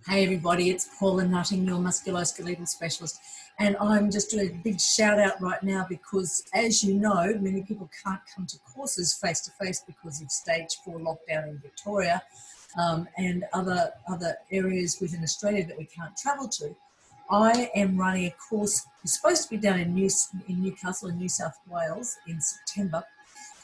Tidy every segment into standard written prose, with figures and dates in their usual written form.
Hey everybody, it's Paula ONLY, your musculoskeletal specialist, and I'm just doing a big shout out right now because, as you know, many people can't come to courses face to face because of stage 4 lockdown in Victoria and other areas within Australia that we can't travel to. I am running a course. It's supposed to be done in Newcastle in New South Wales in September,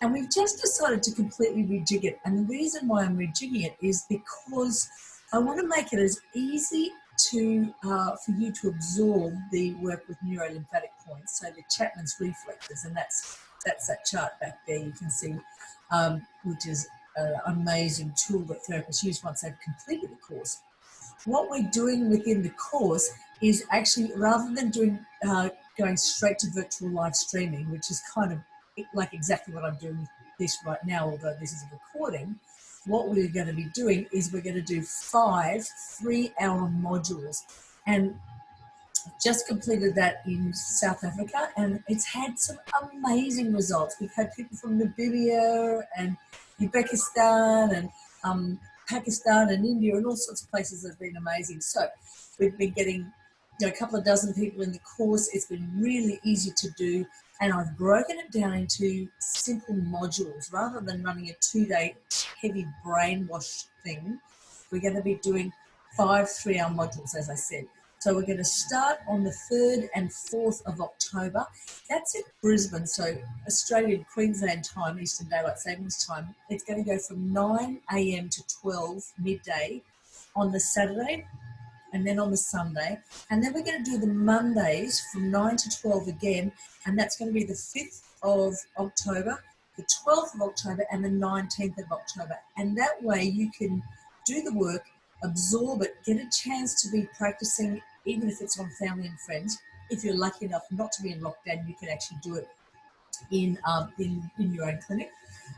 and we've just decided to completely rejig it. And the reason why I'm rejigging it is because I want to make it as easy for you to absorb the work with 𝗟𝗏𝗪𝗡 points, so the Chapmans Reflexes, and that's that chart back there you can see, which is an amazing tool that therapists use once they've completed the course. What we're doing within the course is actually, rather than going straight to virtual live streaming, which is kind of like exactly what I'm doing with this right now, although this is a recording, what we're going to be doing is we're going to do 5 3-hour modules. And just completed that in South Africa, and it's had some amazing results. We've had people from Namibia and Uzbekistan and Pakistan and India and all sorts of places that have been amazing. So we've been getting a couple of dozen people in the course. It's been really easy to do, and I've broken it down into simple modules. Rather than running a 2-day heavy brainwash thing, we're going to be doing 5 3-hour modules, as I said. So we're going to start on the 3rd and 4th of October. That's in Brisbane, so Australian Queensland time, Eastern Daylight Savings time. It's going to go from 9 a.m. to 12 midday on the Saturday, and then on the Sunday. And then we're going to do the Mondays from 9 to 12 again, and that's going to be the 5th of October, the 12th of October, and the 19th of October. And that way you can do the work, absorb it, get a chance to be practicing, even if it's on family and friends. If you're lucky enough not to be in lockdown, you can actually do it in your own clinic.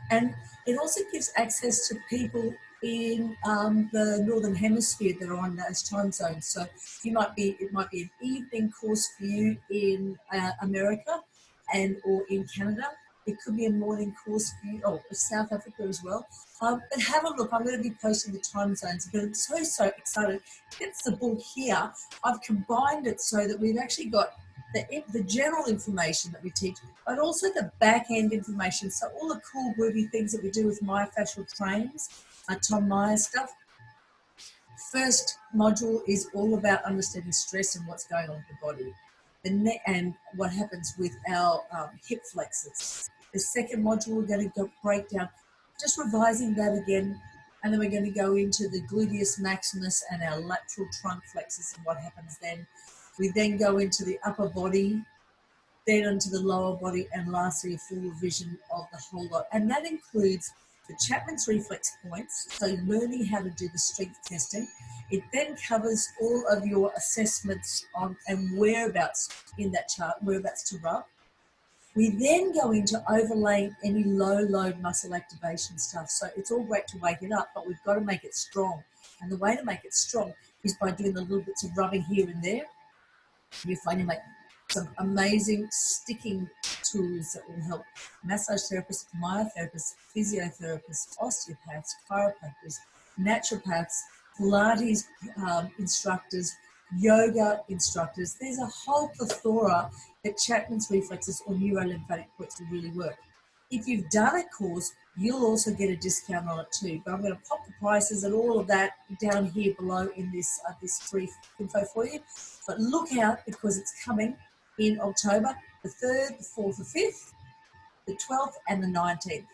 And it also gives access to people in the Northern Hemisphere that are on those time zones. So it might be an evening course for you in America or in Canada. It could be a morning course for you, South Africa as well. But have a look. I'm going to be posting the time zones. But I'm so excited. It's the book here. I've combined it so that we've actually got the general information that we teach, but also the back end information. So all the cool, groovy things that we do with myofascial trains, Tom Meyer stuff. First module is all about understanding stress and what's going on with the body, and what happens with our hip flexors. The second module, we're going to break down, just revising that again, and then we're going to go into the gluteus maximus and our lateral trunk flexors and what happens then. We then go into the upper body, then into the lower body, and lastly a full revision of the whole lot. And that includes the Chapmans reflex points, so learning how to do the strength testing. It then covers all of your assessments on and whereabouts in that chart, whereabouts to rub. We then go into overlaying any low load muscle activation stuff. So it's all great to wake it up, but we've got to make it strong. And the way to make it strong is by doing the little bits of rubbing here and there. You find you make some amazing sticking tools that will help massage therapists, myotherapists, physiotherapists, osteopaths, chiropractors, naturopaths, Pilates instructors, yoga instructors. There's a whole plethora that Chapmans Reflexes or 𝗟𝗏𝗪𝗡 points will really work. If you've done a course, you'll also get a discount on it too. But I'm going to pop the prices and all of that down here below in this brief info for you. But look out, because it's coming in October, the 3rd, the 4th, the 5th, the 12th and the 19th.